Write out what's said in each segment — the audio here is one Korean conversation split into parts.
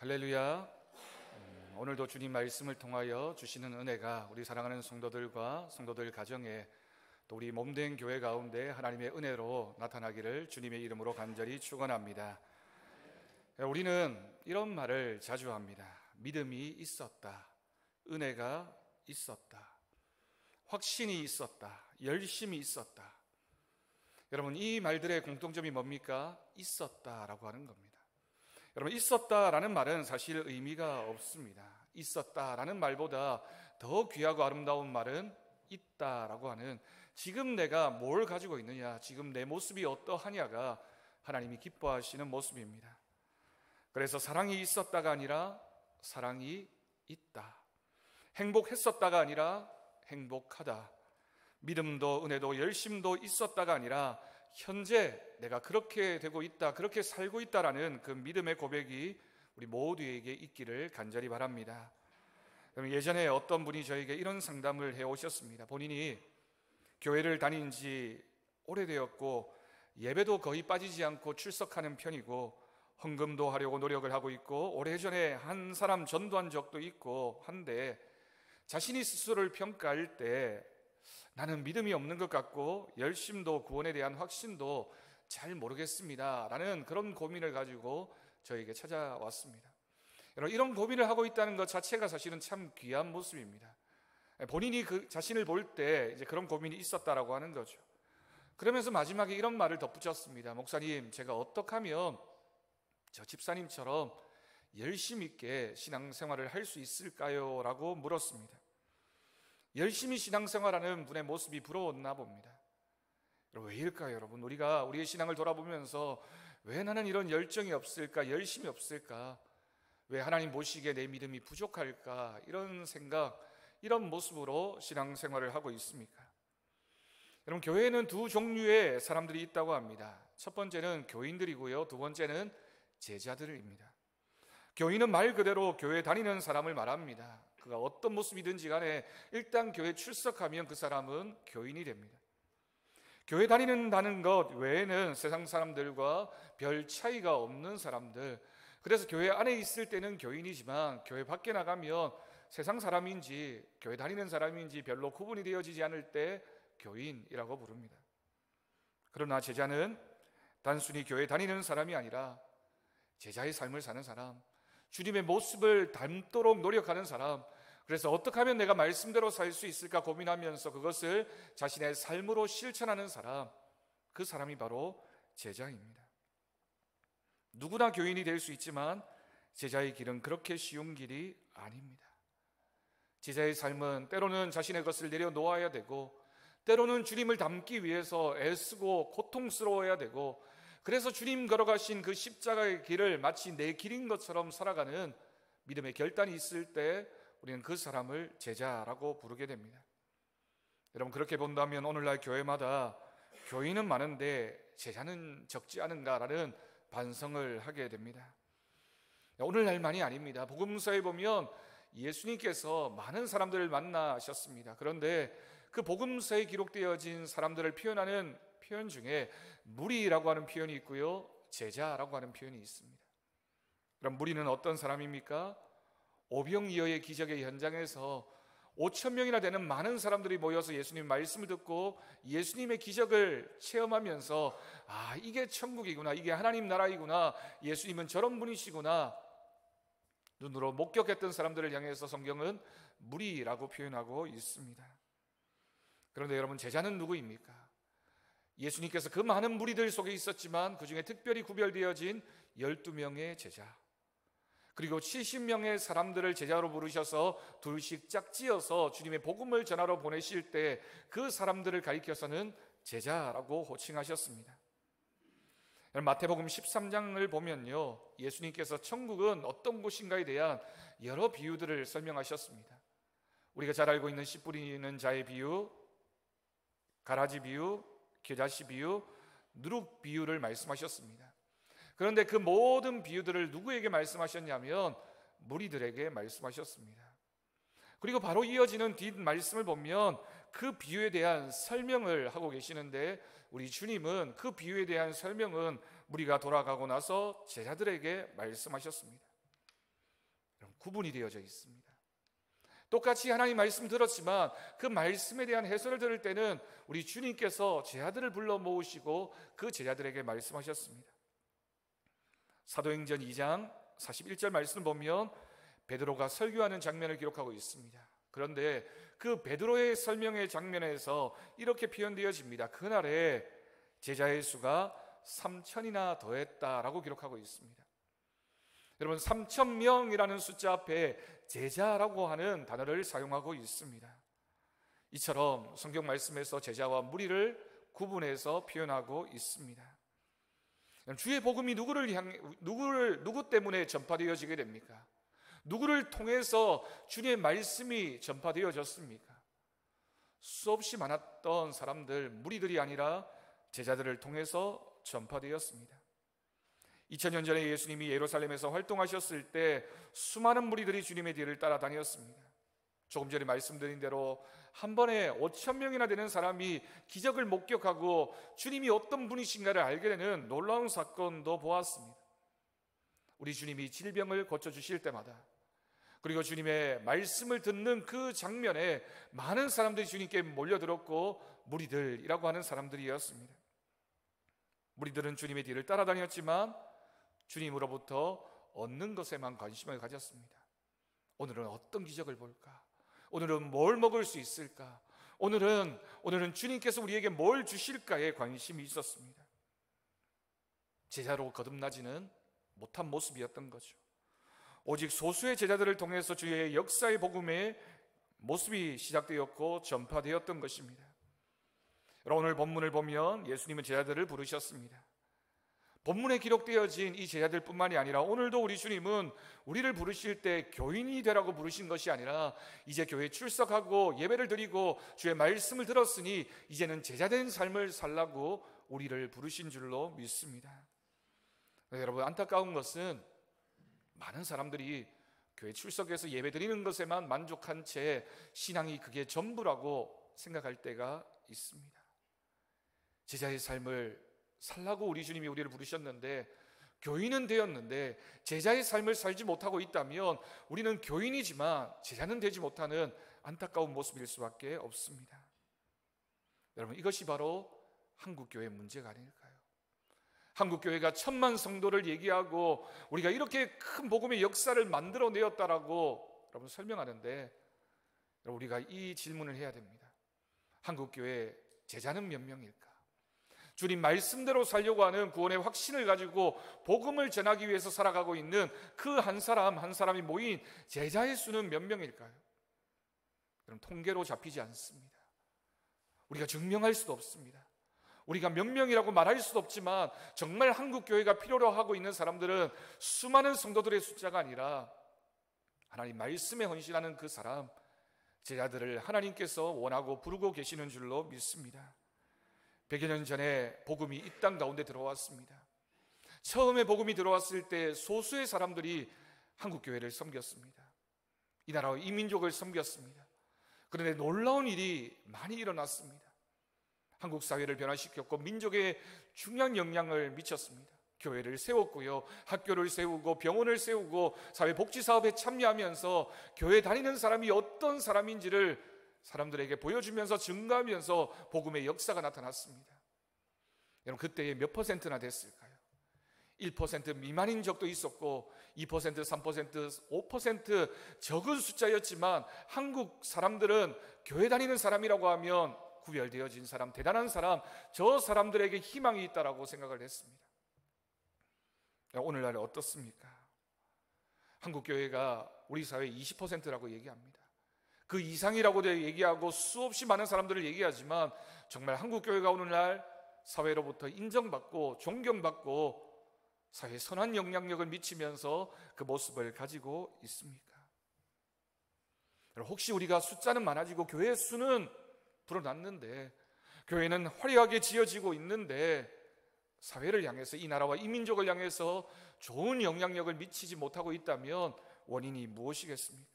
할렐루야. 오늘도 주님 말씀을 통하여 주시는 은혜가 우리 사랑하는 성도들과 성도들 가정에 또 우리 몸된 교회 가운데 하나님의 은혜로 나타나기를 주님의 이름으로 간절히 축원합니다. 우리는 이런 말을 자주 합니다. 믿음이 있었다, 은혜가 있었다, 확신이 있었다, 열심이 있었다. 여러분, 이 말들의 공통점이 뭡니까? 있었다라고 하는 겁니다. 여러분, 있었다라는 말은 사실 의미가 없습니다. 있었다라는 말보다 더 귀하고 아름다운 말은 있다라고 하는, 지금 내가 뭘 가지고 있느냐, 지금 내 모습이 어떠하냐가 하나님이 기뻐하시는 모습입니다. 그래서 사랑이 있었다가 아니라 사랑이 있다, 행복했었다가 아니라 행복하다, 믿음도 은혜도 열심도 있었다가 아니라 현재 내가 그렇게 되고 있다, 그렇게 살고 있다라는 그 믿음의 고백이 우리 모두에게 있기를 간절히 바랍니다. 예전에 어떤 분이 저에게 이런 상담을 해오셨습니다. 본인이 교회를 다닌 지 오래되었고 예배도 거의 빠지지 않고 출석하는 편이고 헌금도 하려고 노력을 하고 있고 오래전에 한 사람 전도한 적도 있고 한데, 자신이 스스로를 평가할 때 나는 믿음이 없는 것 같고 열심도 구원에 대한 확신도 잘 모르겠습니다 라는 그런 고민을 가지고 저에게 찾아왔습니다. 여러분, 이런 고민을 하고 있다는 것 자체가 사실은 참 귀한 모습입니다. 본인이 그 자신을 볼 때 이제 그런 고민이 있었다라고 하는 거죠. 그러면서 마지막에 이런 말을 덧붙였습니다. 목사님, 제가 어떻게 하면 저 집사님처럼 열심히 있게 신앙생활을 할 수 있을까요? 라고 물었습니다. 열심히 신앙생활하는 분의 모습이 부러웠나 봅니다. 왜일까요, 여러분? 우리가 우리의 신앙을 돌아보면서 왜 나는 이런 열정이 없을까, 열심이 없을까, 왜 하나님 보시기에 내 믿음이 부족할까, 이런 생각, 이런 모습으로 신앙생활을 하고 있습니까? 여러분, 교회에는 두 종류의 사람들이 있다고 합니다. 첫 번째는 교인들이고요, 두 번째는 제자들입니다. 교인은 말 그대로 교회 다니는 사람을 말합니다. 그가 어떤 모습이든지 간에 일단 교회 출석하면 그 사람은 교인이 됩니다. 교회 다니는다는 것 외에는 세상 사람들과 별 차이가 없는 사람들, 그래서 교회 안에 있을 때는 교인이지만 교회 밖에 나가면 세상 사람인지 교회 다니는 사람인지 별로 구분이 되어지지 않을 때 교인이라고 부릅니다. 그러나 제자는 단순히 교회 다니는 사람이 아니라 제자의 삶을 사는 사람, 주님의 모습을 닮도록 노력하는 사람, 그래서 어떻게 하면 내가 말씀대로 살 수 있을까 고민하면서 그것을 자신의 삶으로 실천하는 사람, 그 사람이 바로 제자입니다. 누구나 교인이 될 수 있지만 제자의 길은 그렇게 쉬운 길이 아닙니다. 제자의 삶은 때로는 자신의 것을 내려놓아야 되고, 때로는 주님을 닮기 위해서 애쓰고 고통스러워야 되고, 그래서 주님 걸어가신 그 십자가의 길을 마치 내 길인 것처럼 살아가는 믿음의 결단이 있을 때 우리는 그 사람을 제자라고 부르게 됩니다. 여러분, 그렇게 본다면 오늘날 교회마다 교인은 많은데 제자는 적지 않은가라는 반성을 하게 됩니다. 오늘날만이 아닙니다. 복음서에 보면 예수님께서 많은 사람들을 만나셨습니다. 그런데 그 복음서에 기록되어진 사람들을 표현하는 표현 중에 무리라고 하는 표현이 있고요, 제자라고 하는 표현이 있습니다. 그럼 무리는 어떤 사람입니까? 오병이어의 기적의 현장에서 5,000명이나 되는 많은 사람들이 모여서 예수님 말씀을 듣고 예수님의 기적을 체험하면서 이게 천국이구나, 이게 하나님 나라이구나, 예수님은 저런 분이시구나 눈으로 목격했던 사람들을 향해서 성경은 무리라고 표현하고 있습니다. 그런데 여러분, 제자는 누구입니까? 예수님께서 그 많은 무리들 속에 있었지만 그 중에 특별히 구별되어진 12명의 제자, 그리고 70명의 사람들을 제자로 부르셔서 둘씩 짝지어서 주님의 복음을 전하러 보내실 때 그 사람들을 가리켜서는 제자라고 호칭하셨습니다. 마태복음 13장을 보면요, 예수님께서 천국은 어떤 곳인가에 대한 여러 비유들을 설명하셨습니다. 우리가 잘 알고 있는 씨 뿌리는 자의 비유, 가라지 비유, 겨자씨 비유, 누룩 비유를 말씀하셨습니다. 그런데 그 모든 비유들을 누구에게 말씀하셨냐면 무리들에게 말씀하셨습니다. 그리고 바로 이어지는 뒷 말씀을 보면 그 비유에 대한 설명을 하고 계시는데, 우리 주님은 그 비유에 대한 설명은 무리가 돌아가고 나서 제자들에게 말씀하셨습니다. 구분이 되어져 있습니다. 똑같이 하나님 말씀 들었지만 그 말씀에 대한 해설을 들을 때는 우리 주님께서 제자들을 불러 모으시고 그 제자들에게 말씀하셨습니다. 사도행전 2장 41절 말씀을 보면 베드로가 설교하는 장면을 기록하고 있습니다. 그런데 그 베드로의 설명의 장면에서 이렇게 표현되어집니다. 그날에 제자의 수가 3,000이나 더했다라고 기록하고 있습니다. 여러분, 3,000명이라는 숫자 앞에 제자라고 하는 단어를 사용하고 있습니다. 이처럼 성경 말씀에서 제자와 무리를 구분해서 표현하고 있습니다. 주의 복음이 누구 때문에 전파되어지게 됩니까? 누구를 통해서 주님의 말씀이 전파되어졌습니까? 수없이 많았던 사람들, 무리들이 아니라 제자들을 통해서 전파되었습니다. 2000년 전에 예수님이 예루살렘에서 활동하셨을 때 수많은 무리들이 주님의 뒤를 따라다녔습니다. 조금 전에 말씀드린 대로 한 번에 5,000명이나 되는 사람이 기적을 목격하고 주님이 어떤 분이신가를 알게 되는 놀라운 사건도 보았습니다. 우리 주님이 질병을 고쳐주실 때마다, 그리고 주님의 말씀을 듣는 그 장면에 많은 사람들이 주님께 몰려들었고 무리들이라고 하는 사람들이었습니다. 무리들은 주님의 뒤를 따라다녔지만 주님으로부터 얻는 것에만 관심을 가졌습니다. 오늘은 어떤 기적을 볼까? 오늘은 뭘 먹을 수 있을까? 오늘은 주님께서 우리에게 뭘 주실까에 관심이 있었습니다. 제자로 거듭나지는 못한 모습이었던 거죠. 오직 소수의 제자들을 통해서 주의 역사의 복음의 모습이 시작되었고 전파되었던 것입니다. 오늘 본문을 보면 예수님은 제자들을 부르셨습니다. 본문에 기록되어진 이 제자들뿐만이 아니라 오늘도 우리 주님은 우리를 부르실 때 교인이 되라고 부르신 것이 아니라 이제 교회에 출석하고 예배를 드리고 주의 말씀을 들었으니 이제는 제자된 삶을 살라고 우리를 부르신 줄로 믿습니다. 여러분, 안타까운 것은 많은 사람들이 교회 출석해서 예배 드리는 것에만 만족한 채 신앙이 그게 전부라고 생각할 때가 있습니다. 제자의 삶을 살라고 우리 주님이 우리를 부르셨는데, 교인은 되었는데 제자의 삶을 살지 못하고 있다면 우리는 교인이지만 제자는 되지 못하는 안타까운 모습일 수밖에 없습니다. 여러분, 이것이 바로 한국교회의 문제가 아닐까요? 한국교회가 1,000만 성도를 얘기하고 우리가 이렇게 큰 복음의 역사를 만들어내었다라고 여러분 설명하는데, 여러분, 우리가 이 질문을 해야 됩니다. 한국교회 제자는 몇 명일까? 주님 말씀대로 살려고 하는 구원의 확신을 가지고 복음을 전하기 위해서 살아가고 있는 그 한 사람 한 사람이 모인 제자의 수는 몇 명일까요? 여러분, 통계로 잡히지 않습니다. 우리가 증명할 수도 없습니다. 우리가 몇 명이라고 말할 수도 없지만 정말 한국교회가 필요로 하고 있는 사람들은 수많은 성도들의 숫자가 아니라 하나님 말씀에 헌신하는 그 사람, 제자들을 하나님께서 원하고 부르고 계시는 줄로 믿습니다. 100여 년 전에 복음이 이 땅 가운데 들어왔습니다. 처음에 복음이 들어왔을 때 소수의 사람들이 한국교회를 섬겼습니다. 이 나라와 이 민족을 섬겼습니다. 그런데 놀라운 일이 많이 일어났습니다. 한국 사회를 변화시켰고 민족에 중요한 영향을 미쳤습니다. 교회를 세웠고요, 학교를 세우고 병원을 세우고 사회복지사업에 참여하면서 교회 다니는 사람이 어떤 사람인지를 사람들에게 보여주면서 증가하면서 복음의 역사가 나타났습니다. 여러분, 그때에 몇 퍼센트나 됐을까요? 1% 미만인 적도 있었고 2%, 3%, 5% 적은 숫자였지만 한국 사람들은 교회 다니는 사람이라고 하면 구별되어진 사람, 대단한 사람, 저 사람들에게 희망이 있다라고 생각을 했습니다. 오늘날 어떻습니까? 한국교회가 우리 사회의 20%라고 얘기합니다. 그 이상이라고도 얘기하고 수없이 많은 사람들을 얘기하지만 정말 한국교회가 오늘날 사회로부터 인정받고 존경받고 사회에 선한 영향력을 미치면서 그 모습을 가지고 있습니까? 혹시 우리가 숫자는 많아지고 교회 수는 불어났는데, 교회는 화려하게 지어지고 있는데 사회를 향해서, 이 나라와 이 민족을 향해서 좋은 영향력을 미치지 못하고 있다면 원인이 무엇이겠습니까?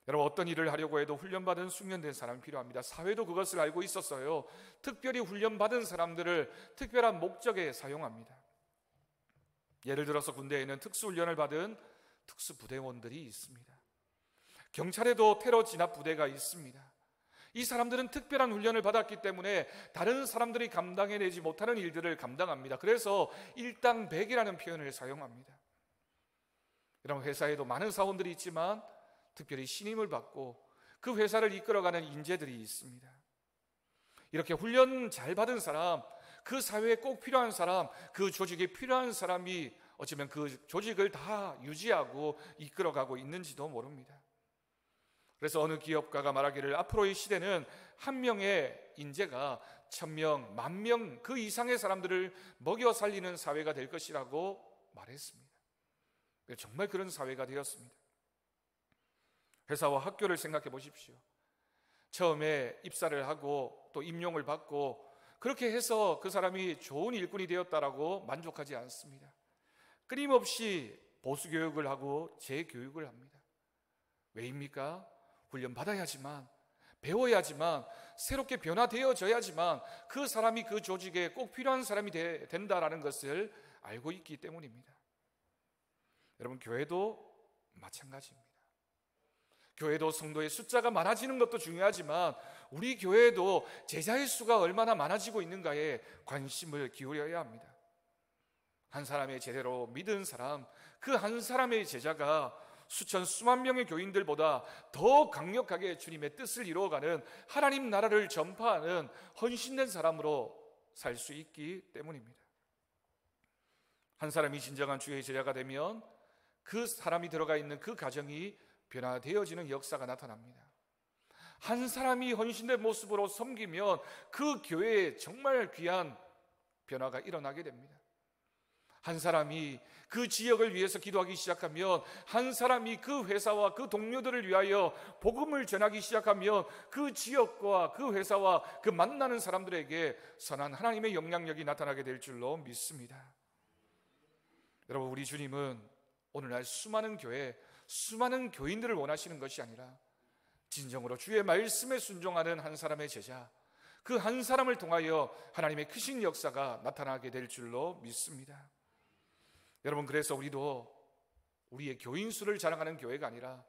여러분, 어떤 일을 하려고 해도 훈련받은 숙련된 사람이 필요합니다. 사회도 그것을 알고 있었어요. 특별히 훈련받은 사람들을 특별한 목적에 사용합니다. 예를 들어서 군대에는 특수훈련을 받은 특수부대원들이 있습니다. 경찰에도 테러 진압 부대가 있습니다. 이 사람들은 특별한 훈련을 받았기 때문에 다른 사람들이 감당해내지 못하는 일들을 감당합니다. 그래서 일당백이라는 표현을 사용합니다. 이런 회사에도 많은 사원들이 있지만 특별히 신임을 받고 그 회사를 이끌어가는 인재들이 있습니다. 이렇게 훈련 잘 받은 사람, 그 사회에 꼭 필요한 사람, 그 조직에 필요한 사람이 어쩌면 그 조직을 다 유지하고 이끌어가고 있는지도 모릅니다. 그래서 어느 기업가가 말하기를 앞으로의 시대는 한 명의 인재가 1000명, 10,000명 그 이상의 사람들을 먹여 살리는 사회가 될 것이라고 말했습니다. 정말 그런 사회가 되었습니다. 회사와 학교를 생각해 보십시오. 처음에 입사를 하고 또 임용을 받고 그렇게 해서 그 사람이 좋은 일꾼이 되었다라고 만족하지 않습니다. 끊임없이 보수교육을 하고 재교육을 합니다. 왜입니까? 훈련 받아야지만, 배워야지만, 새롭게 변화되어져야지만 그 사람이 그 조직에 꼭 필요한 사람이 된다라는 것을 알고 있기 때문입니다. 여러분, 교회도 마찬가지입니다. 교회도 성도의 숫자가 많아지는 것도 중요하지만 우리 교회도 제자의 수가 얼마나 많아지고 있는가에 관심을 기울여야 합니다. 한 사람의 제대로 믿은 사람, 그 한 사람의 제자가 수천 수만 명의 교인들보다 더 강력하게 주님의 뜻을 이루어가는 하나님 나라를 전파하는 헌신된 사람으로 살 수 있기 때문입니다. 한 사람이 진정한 주의 제자가 되면 그 사람이 들어가 있는 그 가정이 변화되어지는 역사가 나타납니다. 한 사람이 헌신된 모습으로 섬기면 그 교회에 정말 귀한 변화가 일어나게 됩니다. 한 사람이 그 지역을 위해서 기도하기 시작하면, 한 사람이 그 회사와 그 동료들을 위하여 복음을 전하기 시작하면 그 지역과 그 회사와 그 만나는 사람들에게 선한 하나님의 영향력이 나타나게 될 줄로 믿습니다. 여러분, 우리 주님은 오늘날 수많은 교회, 수많은 교인들을 원하시는 것이 아니라 진정으로 주의 말씀에 순종하는 한 사람의 제자, 그 한 사람을 통하여 하나님의 크신 역사가 나타나게 될 줄로 믿습니다. 여러분, 그래서 우리도 우리의 교인 수를 자랑하는 교회가 아니라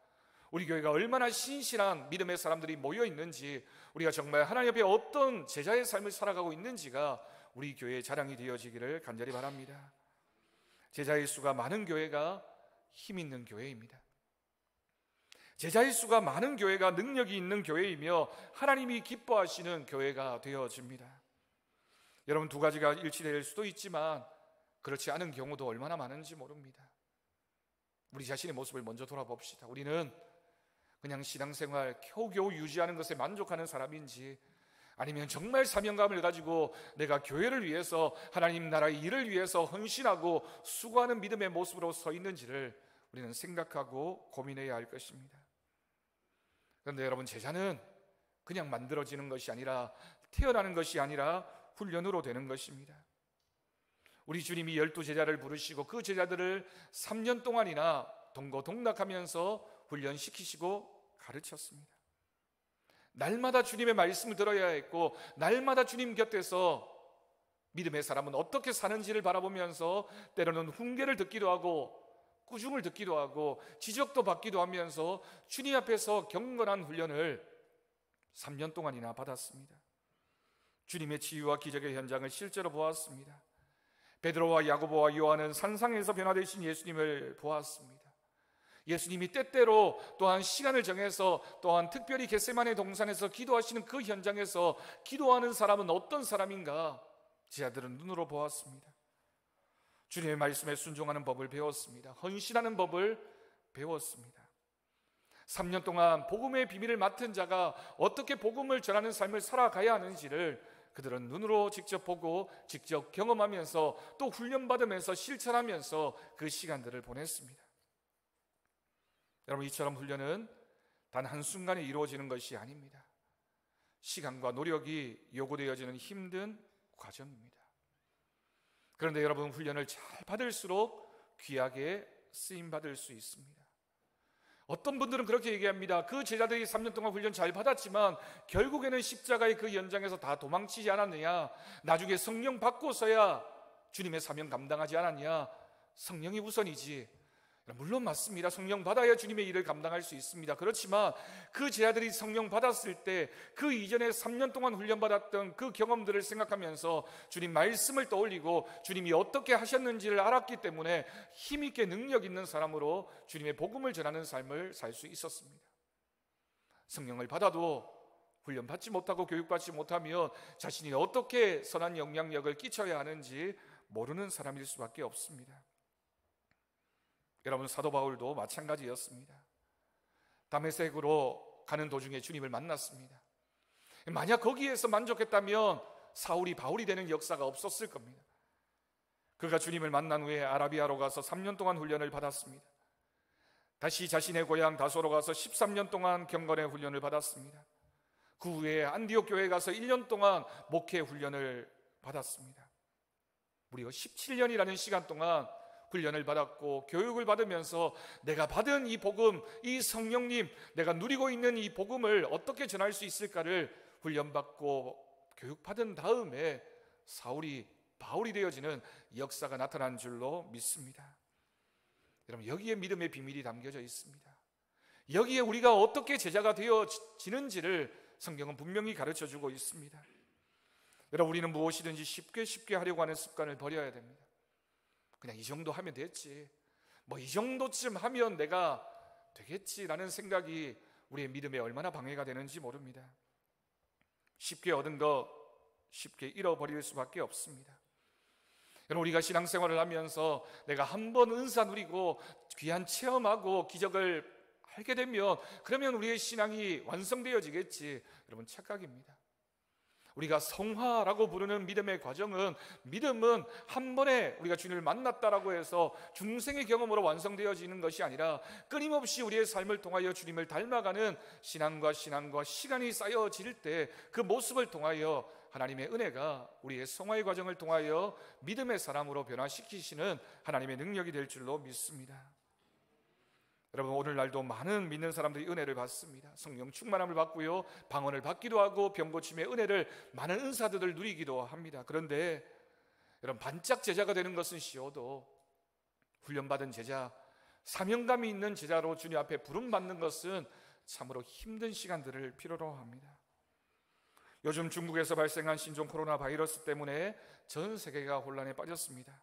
우리 교회가 얼마나 신실한 믿음의 사람들이 모여 있는지, 우리가 정말 하나님 앞에 어떤 제자의 삶을 살아가고 있는지가 우리 교회의 자랑이 되어지기를 간절히 바랍니다. 제자의 수가 많은 교회가 힘 있는 교회입니다. 제자의 수가 많은 교회가 능력이 있는 교회이며 하나님이 기뻐하시는 교회가 되어집니다. 여러분, 두 가지가 일치될 수도 있지만 그렇지 않은 경우도 얼마나 많은지 모릅니다. 우리 자신의 모습을 먼저 돌아봅시다. 우리는 그냥 신앙생활 겨우겨우 유지하는 것에 만족하는 사람인지, 아니면 정말 사명감을 가지고 내가 교회를 위해서, 하나님 나라의 일을 위해서 헌신하고 수고하는 믿음의 모습으로 서 있는지를 우리는 생각하고 고민해야 할 것입니다. 그런데 여러분, 제자는 그냥 만들어지는 것이 아니라, 태어나는 것이 아니라 훈련으로 되는 것입니다. 우리 주님이 12제자를 부르시고 그 제자들을 3년 동안이나 동고동락하면서 훈련시키시고 가르쳤습니다. 날마다 주님의 말씀을 들어야 했고, 날마다 주님 곁에서 믿음의 사람은 어떻게 사는지를 바라보면서 때로는 훈계를 듣기도 하고 꾸중을 듣기도 하고 지적도 받기도 하면서 주님 앞에서 경건한 훈련을 3년 동안이나 받았습니다. 주님의 치유와 기적의 현장을 실제로 보았습니다. 베드로와 야고보와 요한은 산상에서 변화되신 예수님을 보았습니다. 예수님이 때때로 또한 시간을 정해서 또한 특별히 겟세마네 동산에서 기도하시는 그 현장에서 기도하는 사람은 어떤 사람인가 제자들은 눈으로 보았습니다. 주님의 말씀에 순종하는 법을 배웠습니다. 헌신하는 법을 배웠습니다. 3년 동안 복음의 비밀을 맡은 자가 어떻게 복음을 전하는 삶을 살아가야 하는지를 그들은 눈으로 직접 보고 직접 경험하면서 또 훈련받으면서 실천하면서 그 시간들을 보냈습니다. 여러분, 이처럼 훈련은 단 한순간에 이루어지는 것이 아닙니다. 시간과 노력이 요구되어지는 힘든 과정입니다. 그런데 여러분, 훈련을 잘 받을수록 귀하게 쓰임받을 수 있습니다. 어떤 분들은 그렇게 얘기합니다. 그 제자들이 3년 동안 훈련 잘 받았지만 결국에는 십자가의 그 현장에서 다 도망치지 않았느냐, 나중에 성령 받고서야 주님의 사명 감당하지 않았냐, 성령이 우선이지 물론 맞습니다. 성령 받아야 주님의 일을 감당할 수 있습니다. 그렇지만 그 제자들이 성령 받았을 때 그 이전에 3년 동안 훈련받았던 그 경험들을 생각하면서 주님 말씀을 떠올리고 주님이 어떻게 하셨는지를 알았기 때문에 힘있게 능력 있는 사람으로 주님의 복음을 전하는 삶을 살 수 있었습니다. 성령을 받아도 훈련받지 못하고 교육받지 못하면 자신이 어떻게 선한 영향력을 끼쳐야 하는지 모르는 사람일 수밖에 없습니다. 여러분, 사도 바울도 마찬가지였습니다. 다메섹으로 가는 도중에 주님을 만났습니다. 만약 거기에서 만족했다면 사울이 바울이 되는 역사가 없었을 겁니다. 그가 주님을 만난 후에 아라비아로 가서 3년 동안 훈련을 받았습니다. 다시 자신의 고향 다소로 가서 13년 동안 경건의 훈련을 받았습니다. 그 후에 안디옥 교회에 가서 1년 동안 목회 훈련을 받았습니다. 무려 17년이라는 시간 동안 훈련을 받았고 교육을 받으면서 내가 받은 이 복음, 이 성령님, 내가 누리고 있는 이 복음을 어떻게 전할 수 있을까를 훈련받고 교육받은 다음에 사울이 바울이 되어지는 역사가 나타난 줄로 믿습니다. 여러분, 여기에 믿음의 비밀이 담겨져 있습니다. 여기에 우리가 어떻게 제자가 되어지는지를 성경은 분명히 가르쳐주고 있습니다. 여러분, 우리는 무엇이든지 쉽게 하려고 하는 습관을 버려야 됩니다. 그냥 이 정도 하면 됐지, 이 정도쯤 하면 내가 되겠지라는 생각이 우리의 믿음에 얼마나 방해가 되는지 모릅니다. 쉽게 얻은 것 쉽게 잃어버릴 수밖에 없습니다. 여러분, 우리가 신앙생활을 하면서 내가 한번 은사 누리고 귀한 체험하고 기적을 알게 되면 그러면 우리의 신앙이 완성되어지겠지, 여러분, 착각입니다. 우리가 성화라고 부르는 믿음의 과정은, 믿음은 한 번에 우리가 주님을 만났다라고 해서 중생의 경험으로 완성되어지는 것이 아니라 끊임없이 우리의 삶을 통하여 주님을 닮아가는 신앙과 시간이 쌓여질 때 그 모습을 통하여 하나님의 은혜가 우리의 성화의 과정을 통하여 믿음의 사람으로 변화시키시는 하나님의 능력이 될 줄로 믿습니다. 여러분, 오늘날도 많은 믿는 사람들이 은혜를 받습니다. 성령 충만함을 받고요, 방언을 받기도 하고 병고침의 은혜를 많은 은사들을 누리기도 합니다. 그런데 여러분, 반짝 제자가 되는 것은 쉬워도 훈련받은 제자, 사명감이 있는 제자로 주님 앞에 부름받는 것은 참으로 힘든 시간들을 필요로 합니다. 요즘 중국에서 발생한 신종 코로나 바이러스 때문에 전 세계가 혼란에 빠졌습니다.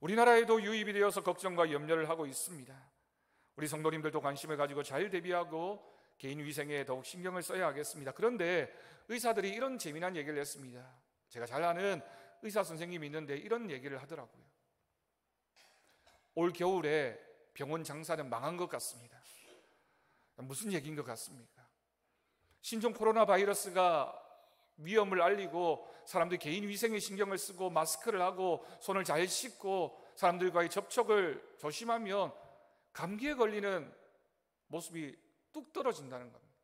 우리나라에도 유입이 되어서 걱정과 염려를 하고 있습니다. 우리 성도님들도 관심을 가지고 잘 대비하고 개인 위생에 더욱 신경을 써야 하겠습니다. 그런데 의사들이 이런 재미난 얘기를 했습니다. 제가 잘 아는 의사 선생님이 있는데 이런 얘기를 하더라고요. 올 겨울에 병원 장사는 망한 것 같습니다. 무슨 얘기인 것 같습니까? 신종 코로나 바이러스가 위험을 알리고 사람들이 개인 위생에 신경을 쓰고 마스크를 하고 손을 잘 씻고 사람들과의 접촉을 조심하면 감기에 걸리는 모습이 뚝 떨어진다는 겁니다.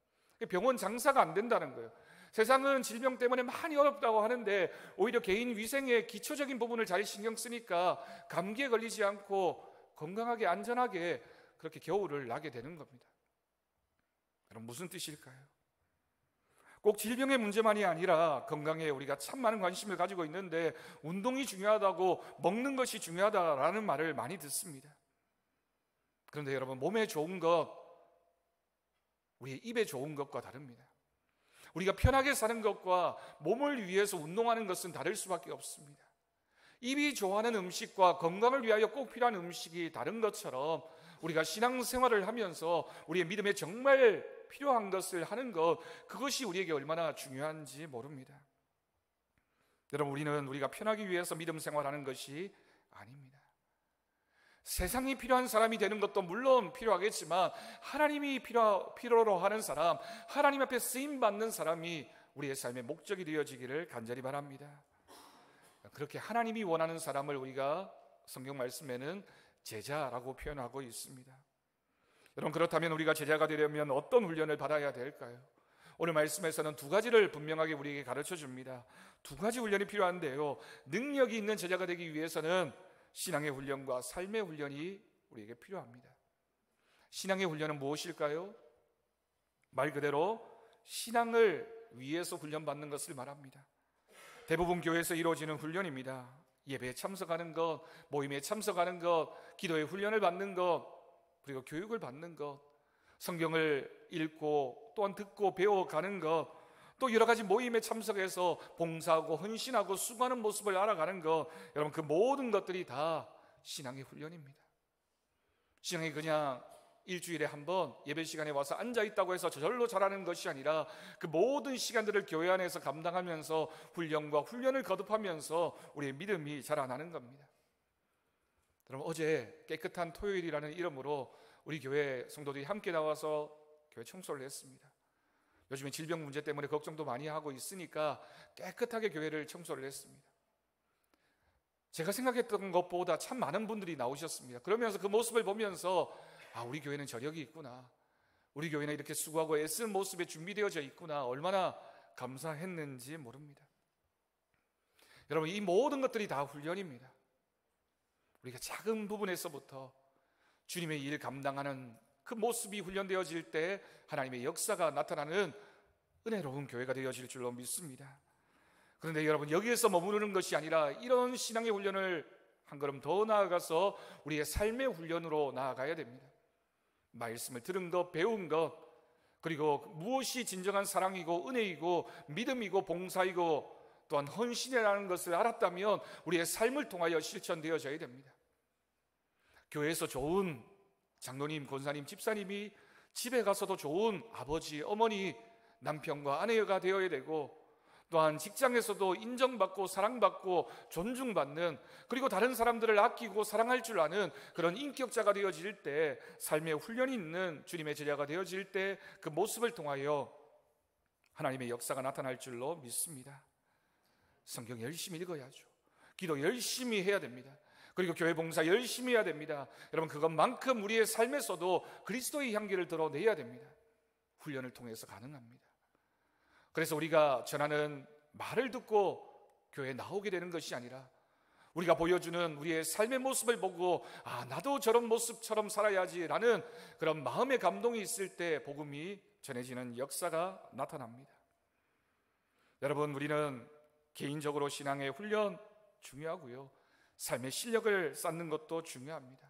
병원 장사가 안 된다는 거예요. 세상은 질병 때문에 많이 어렵다고 하는데 오히려 개인 위생의 기초적인 부분을 잘 신경 쓰니까 감기에 걸리지 않고 건강하게 안전하게 그렇게 겨울을 나게 되는 겁니다. 여러분, 무슨 뜻일까요? 꼭 질병의 문제만이 아니라 건강에 우리가 참 많은 관심을 가지고 있는데 운동이 중요하다고 먹는 것이 중요하다라는 말을 많이 듣습니다. 그런데 여러분, 몸에 좋은 것, 우리의 입에 좋은 것과 다릅니다. 우리가 편하게 사는 것과 몸을 위해서 운동하는 것은 다를 수밖에 없습니다. 입이 좋아하는 음식과 건강을 위하여 꼭 필요한 음식이 다른 것처럼 우리가 신앙생활을 하면서 우리의 믿음에 정말 필요한 것을 하는 것, 그것이 우리에게 얼마나 중요한지 모릅니다. 여러분, 우리가 편하기 위해서 믿음 생활하는 것이 아닙니다. 세상이 필요한 사람이 되는 것도 물론 필요하겠지만 하나님이 필요로 하는 사람, 하나님 앞에 쓰임받는 사람이 우리의 삶의 목적이 되어지기를 간절히 바랍니다. 그렇게 하나님이 원하는 사람을 우리가 성경 말씀에는 제자라고 표현하고 있습니다. 여러분, 그렇다면 우리가 제자가 되려면 어떤 훈련을 받아야 될까요? 오늘 말씀에서는 두 가지를 분명하게 우리에게 가르쳐 줍니다. 두 가지 훈련이 필요한데요, 능력이 있는 제자가 되기 위해서는 신앙의 훈련과 삶의 훈련이 우리에게 필요합니다. 신앙의 훈련은 무엇일까요? 말 그대로 신앙을 위해서 훈련받는 것을 말합니다. 대부분 교회에서 이루어지는 훈련입니다. 예배에 참석하는 것, 모임에 참석하는 것, 기도의 훈련을 받는 것, 그리고 교육을 받는 것, 성경을 읽고 또한 듣고 배워가는 것, 또 여러 가지 모임에 참석해서 봉사하고 헌신하고 수고하는 모습을 알아가는 것, 여러분 그 모든 것들이 다 신앙의 훈련입니다. 신앙이 그냥 일주일에 한 번 예배 시간에 와서 앉아있다고 해서 저절로 잘하는 것이 아니라 그 모든 시간들을 교회 안에서 감당하면서 훈련과 훈련을 거듭하면서 우리의 믿음이 자라나는 겁니다. 여러분, 어제 깨끗한 토요일이라는 이름으로 우리 교회 성도들이 함께 나와서 교회 청소를 했습니다. 요즘에 질병 문제 때문에 걱정도 많이 하고 있으니까 깨끗하게 교회를 청소를 했습니다. 제가 생각했던 것보다 참 많은 분들이 나오셨습니다. 그러면서 그 모습을 보면서 우리 교회는 저력이 있구나, 우리 교회는 이렇게 수고하고 애쓰는 모습에 준비되어져 있구나, 얼마나 감사했는지 모릅니다. 여러분, 이 모든 것들이 다 훈련입니다. 우리가 작은 부분에서부터 주님의 일 감당하는 그 모습이 훈련되어질 때 하나님의 역사가 나타나는 은혜로운 교회가 되어질 줄로 믿습니다. 그런데 여러분, 여기에서 머무르는 것이 아니라 이런 신앙의 훈련을 한 걸음 더 나아가서 우리의 삶의 훈련으로 나아가야 됩니다. 말씀을 들은 것, 배운 것, 그리고 무엇이 진정한 사랑이고 은혜이고 믿음이고 봉사이고 또한 헌신이라는 것을 알았다면 우리의 삶을 통하여 실천되어져야 됩니다. 교회에서 좋은 장로님, 권사님, 집사님이 집에 가서도 좋은 아버지, 어머니, 남편과 아내가 되어야 되고, 또한 직장에서도 인정받고 사랑받고 존중받는, 그리고 다른 사람들을 아끼고 사랑할 줄 아는 그런 인격자가 되어질 때, 삶의 훈련이 있는 주님의 제자가 되어질 때 그 모습을 통하여 하나님의 역사가 나타날 줄로 믿습니다. 성경 열심히 읽어야죠. 기도 열심히 해야 됩니다. 그리고 교회 봉사 열심히 해야 됩니다. 여러분, 그것만큼 우리의 삶에서도 그리스도의 향기를 드러내야 됩니다. 훈련을 통해서 가능합니다. 그래서 우리가 전하는 말을 듣고 교회에 나오게 되는 것이 아니라 우리가 보여주는 우리의 삶의 모습을 보고 나도 저런 모습처럼 살아야지라는 그런 마음의 감동이 있을 때 복음이 전해지는 역사가 나타납니다. 여러분, 우리는 개인적으로 신앙의 훈련 중요하고요, 삶의 실력을 쌓는 것도 중요합니다.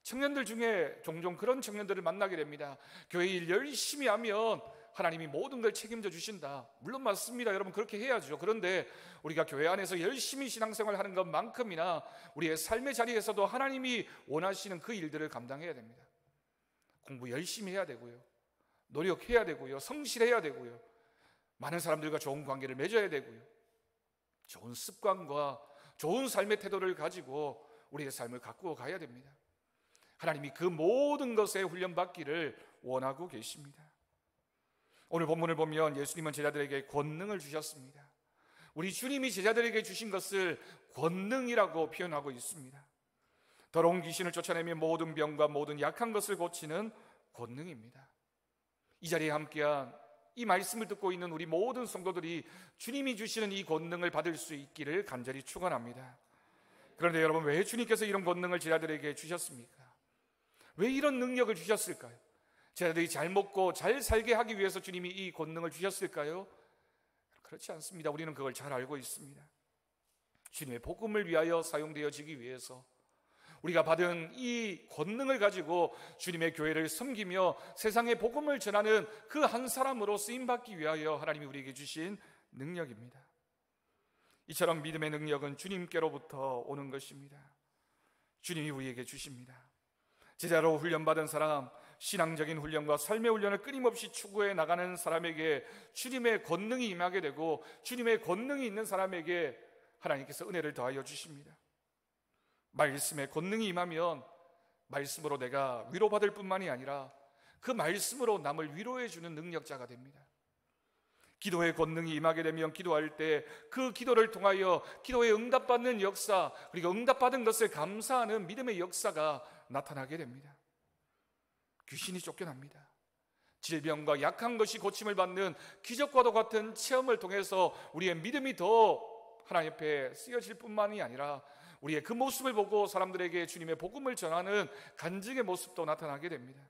청년들 중에 종종 그런 청년들을 만나게 됩니다. 교회 일 열심히 하면 하나님이 모든 걸 책임져 주신다. 물론 맞습니다. 여러분, 그렇게 해야죠. 그런데 우리가 교회 안에서 열심히 신앙생활 하는 것만큼이나 우리의 삶의 자리에서도 하나님이 원하시는 그 일들을 감당해야 됩니다. 공부 열심히 해야 되고요, 노력해야 되고요, 성실해야 되고요, 많은 사람들과 좋은 관계를 맺어야 되고요, 좋은 습관과 좋은 삶의 태도를 가지고 우리의 삶을 가꾸어 가야 됩니다. 하나님이 그 모든 것에 훈련받기를 원하고 계십니다. 오늘 본문을 보면 예수님은 제자들에게 권능을 주셨습니다. 우리 주님이 제자들에게 주신 것을 권능이라고 표현하고 있습니다. 더러운 귀신을 쫓아내며 모든 병과 모든 약한 것을 고치는 권능입니다. 이 자리에 함께한 이 말씀을 듣고 있는 우리 모든 성도들이 주님이 주시는 이 권능을 받을 수 있기를 간절히 축원합니다. 그런데 여러분, 왜 주님께서 이런 권능을 제자들에게 주셨습니까? 왜 이런 능력을 주셨을까요? 제자들이 잘 먹고 잘 살게 하기 위해서 주님이 이 권능을 주셨을까요? 그렇지 않습니다. 우리는 그걸 잘 알고 있습니다. 주님의 복음을 위하여 사용되어지기 위해서, 우리가 받은 이 권능을 가지고 주님의 교회를 섬기며 세상에 복음을 전하는 그 한 사람으로 쓰임받기 위하여 하나님이 우리에게 주신 능력입니다. 이처럼 믿음의 능력은 주님께로부터 오는 것입니다. 주님이 우리에게 주십니다. 제자로 훈련받은 사람, 신앙적인 훈련과 삶의 훈련을 끊임없이 추구해 나가는 사람에게 주님의 권능이 임하게 되고, 주님의 권능이 있는 사람에게 하나님께서 은혜를 더하여 주십니다. 말씀에 권능이 임하면 말씀으로 내가 위로받을 뿐만이 아니라 그 말씀으로 남을 위로해 주는 능력자가 됩니다. 기도의 권능이 임하게 되면 기도할 때 그 기도를 통하여 기도에 응답받는 역사, 그리고 응답받은 것을 감사하는 믿음의 역사가 나타나게 됩니다. 귀신이 쫓겨납니다. 질병과 약한 것이 고침을 받는 기적과도 같은 체험을 통해서 우리의 믿음이 더 하나님 앞에 쓰여질 뿐만이 아니라 우리의 그 모습을 보고 사람들에게 주님의 복음을 전하는 간증의 모습도 나타나게 됩니다.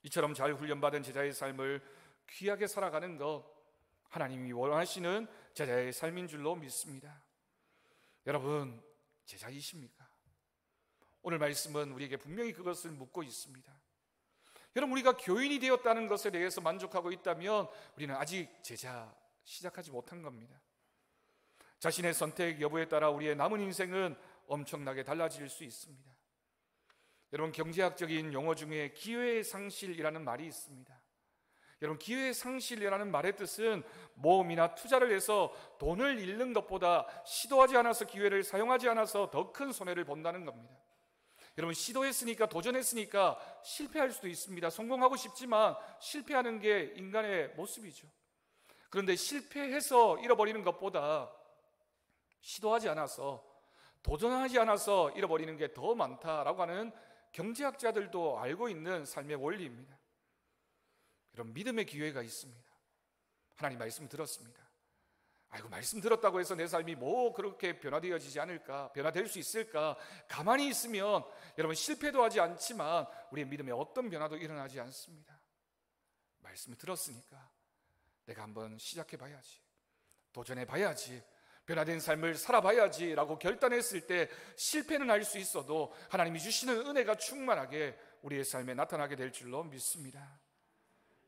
이처럼 잘 훈련받은 제자의 삶을 귀하게 살아가는 것, 하나님이 원하시는 제자의 삶인 줄로 믿습니다. 여러분, 제자이십니까? 오늘 말씀은 우리에게 분명히 그것을 묻고 있습니다. 여러분, 우리가 교인이 되었다는 것에 대해서 만족하고 있다면 우리는 아직 제자 시작하지 못한 겁니다. 자신의 선택 여부에 따라 우리의 남은 인생은 엄청나게 달라질 수 있습니다. 여러분, 경제학적인 용어 중에 기회의 상실이라는 말이 있습니다. 여러분, 기회의 상실이라는 말의 뜻은 모험이나 투자를 해서 돈을 잃는 것보다 시도하지 않아서, 기회를 사용하지 않아서 더 큰 손해를 본다는 겁니다. 여러분, 시도했으니까, 도전했으니까 실패할 수도 있습니다. 성공하고 싶지만 실패하는 게 인간의 모습이죠. 그런데 실패해서 잃어버리는 것보다 시도하지 않아서, 도전하지 않아서 잃어버리는 게 더 많다라고 하는 경제학자들도 알고 있는 삶의 원리입니다. 여러분, 믿음의 기회가 있습니다. 하나님 말씀 들었습니다. 아이고, 말씀 들었다고 해서 내 삶이 뭐 그렇게 변화되어지지 않을까, 변화될 수 있을까? 가만히 있으면 여러분, 실패도 하지 않지만 우리의 믿음에 어떤 변화도 일어나지 않습니다. 말씀을 들었으니까 내가 한번 시작해 봐야지, 도전해 봐야지, 변화된 삶을 살아봐야지 라고 결단했을 때 실패는 할 수 있어도 하나님이 주시는 은혜가 충만하게 우리의 삶에 나타나게 될 줄로 믿습니다.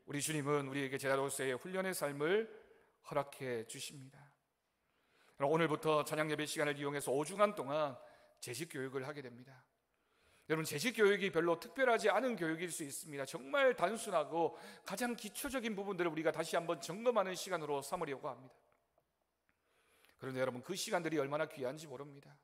우리 주님은 우리에게 제자로서의 훈련의 삶을 허락해 주십니다. 오늘부터 찬양 예배 시간을 이용해서 5주간 동안 재직 교육을 하게 됩니다. 여러분, 재직 교육이 별로 특별하지 않은 교육일 수 있습니다. 정말 단순하고 가장 기초적인 부분들을 우리가 다시 한번 점검하는 시간으로 삼으려고 합니다. 그런데 여러분, 그 시간들이 얼마나 귀한지 모릅니다.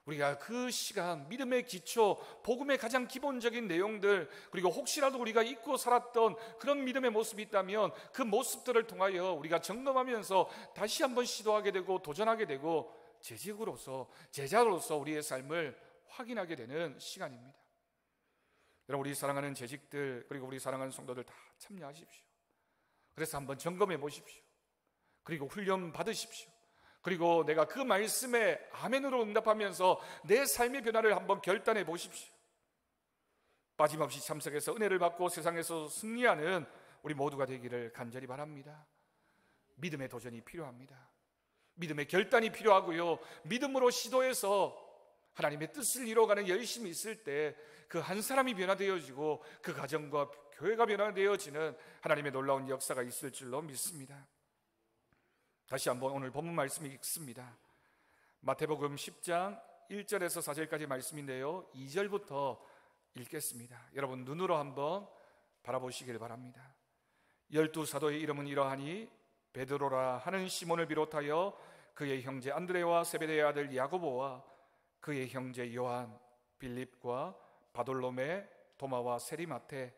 우리가 그 시간, 믿음의 기초, 복음의 가장 기본적인 내용들, 그리고 혹시라도 우리가 잊고 살았던 그런 믿음의 모습이 있다면 그 모습들을 통하여 우리가 점검하면서 다시 한번 시도하게 되고 도전하게 되고 재직으로서, 제자로서 우리의 삶을 확인하게 되는 시간입니다. 여러분, 우리 사랑하는 재직들, 그리고 우리 사랑하는 성도들 다 참여하십시오. 그래서 한번 점검해 보십시오. 그리고 훈련 받으십시오. 그리고 내가 그 말씀에 아멘으로 응답하면서 내 삶의 변화를 한번 결단해 보십시오. 빠짐없이 참석해서 은혜를 받고 세상에서 승리하는 우리 모두가 되기를 간절히 바랍니다. 믿음의 도전이 필요합니다. 믿음의 결단이 필요하고요, 믿음으로 시도해서 하나님의 뜻을 이루어가는 열심이 있을 때 그 한 사람이 변화되어지고 그 가정과 교회가 변화되어지는 하나님의 놀라운 역사가 있을 줄로 믿습니다. 다시 한번 오늘 본문 말씀이 읽습니다. 마태복음 10장 1절에서 4절까지 말씀인데요, 2절부터 읽겠습니다. 여러분, 눈으로 한번 바라보시길 바랍니다. 12 사도의 이름은 이러하니 베드로라 하는 시몬을 비롯하여 그의 형제 안드레와 세베대의 아들 야고보와 그의 형제 요한, 빌립과 바돌로메, 도마와 세리마테,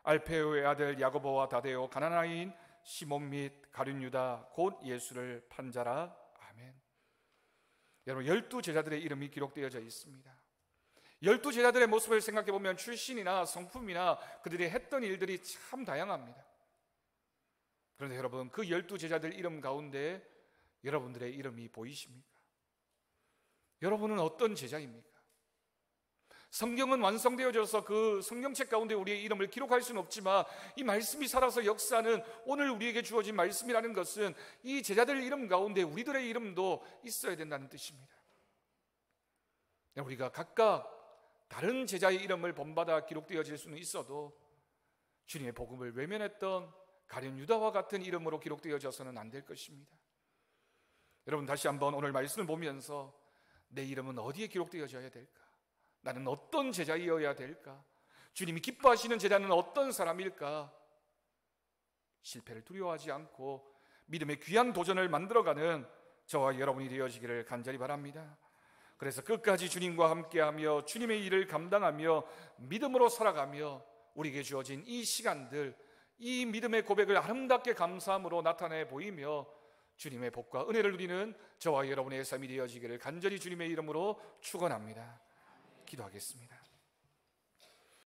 알페오의 아들 야고보와 다데오, 가나나인 시몬 및 가룟 유다 곧 예수를 판 자라. 아멘. 여러분, 12 제자들의 이름이 기록되어져 있습니다. 12 제자들의 모습을 생각해 보면 출신이나 성품이나 그들이 했던 일들이 참 다양합니다. 그런데 여러분, 그 12 제자들 이름 가운데 여러분들의 이름이 보이십니까? 여러분은 어떤 제자입니까? 성경은 완성되어져서 그 성경책 가운데 우리의 이름을 기록할 수는 없지만 이 말씀이 살아서 역사는 오늘 우리에게 주어진 말씀이라는 것은 이 제자들 이름 가운데 우리들의 이름도 있어야 된다는 뜻입니다. 우리가 각각 다른 제자의 이름을 본받아 기록되어질 수는 있어도 주님의 복음을 외면했던 가룟 유다와 같은 이름으로 기록되어져서는 안 될 것입니다. 여러분, 다시 한번 오늘 말씀을 보면서 내 이름은 어디에 기록되어져야 될까? 나는 어떤 제자이어야 될까? 주님이 기뻐하시는 제자는 어떤 사람일까? 실패를 두려워하지 않고 믿음의 귀한 도전을 만들어가는 저와 여러분이 되어지기를 간절히 바랍니다. 그래서 끝까지 주님과 함께하며 주님의 일을 감당하며 믿음으로 살아가며 우리에게 주어진 이 시간들, 이 믿음의 고백을 아름답게 감사함으로 나타내 보이며 주님의 복과 은혜를 누리는 저와 여러분의 삶이 되어지기를 간절히 주님의 이름으로 축원합니다. 기도하겠습니다.